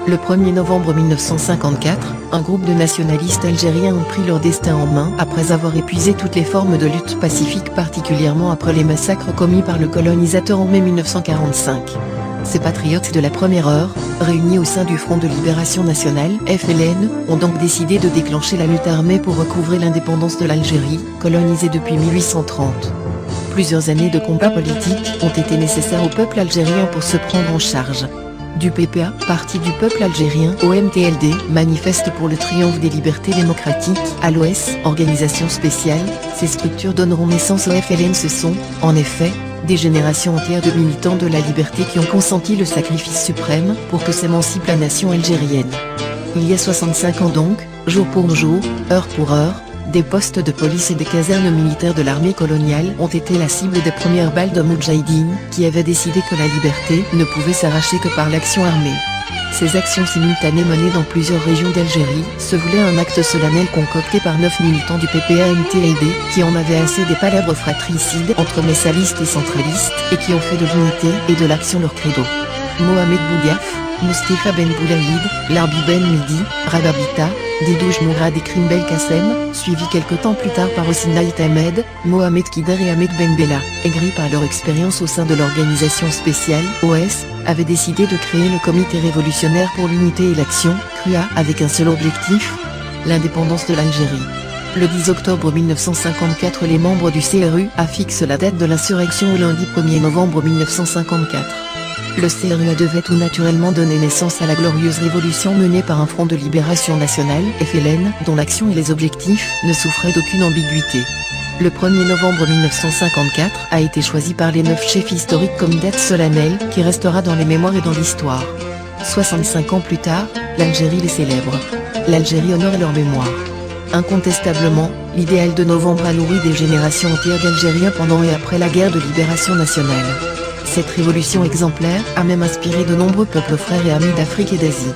Le 1er novembre 1954, un groupe de nationalistes algériens ont pris leur destin en main après avoir épuisé toutes les formes de lutte pacifique, particulièrement après les massacres commis par le colonisateur en mai 1945. Ces patriotes de la première heure, réunis au sein du Front de Libération Nationale (FLN), ont donc décidé de déclencher la lutte armée pour recouvrer l'indépendance de l'Algérie, colonisée depuis 1830. Plusieurs années de combats politiques ont été nécessaires au peuple algérien pour se prendre en charge. Du PPA, Parti du peuple algérien, au MTLD, Manifeste pour le triomphe des libertés démocratiques, à l'OS, Organisation spéciale, ces structures donneront naissance au FLN. Ce sont, en effet, des générations entières de militants de la liberté qui ont consenti le sacrifice suprême pour que s'émancipe la nation algérienne. Il y a 65 ans donc, jour pour jour, heure pour heure, des postes de police et des casernes militaires de l'armée coloniale ont été la cible des premières balles de Moudjahidine, qui avaient décidé que la liberté ne pouvait s'arracher que par l'action armée. Ces actions simultanées menées dans plusieurs régions d'Algérie se voulaient un acte solennel concocté par 9 militants du PPA-MTLD qui en avaient assez des palabres fratricides entre messalistes et centralistes et qui ont fait de l'unité et de l'action leur credo. Mohamed Boudiaf, Moustapha Ben Boulaïd, Larbi Ben Midi, Rababita, Didouj Mourad et Krim Belkacem, suivis quelque temps plus tard par Hossein Ahmed, Mohamed Kider et Ahmed Ben Bella, aigris par leur expérience au sein de l'organisation spéciale, OS, avaient décidé de créer le Comité révolutionnaire pour l'unité et l'action, CRUA, avec un seul objectif, l'indépendance de l'Algérie. Le 10 octobre 1954, les membres du CRUA fixent la date de l'insurrection au lundi 1er novembre 1954. Le CRUA devait tout naturellement donner naissance à la glorieuse révolution menée par un Front de Libération Nationale, FLN, dont l'action et les objectifs ne souffraient d'aucune ambiguïté. Le 1er novembre 1954 a été choisi par les 9 chefs historiques comme date solennelle qui restera dans les mémoires et dans l'histoire. 65 ans plus tard, l'Algérie les célèbre. L'Algérie honore leur mémoire. Incontestablement, l'idéal de novembre a nourri des générations entières d'Algériens pendant et après la guerre de libération nationale. Cette révolution exemplaire a même inspiré de nombreux peuples frères et amis d'Afrique et d'Asie.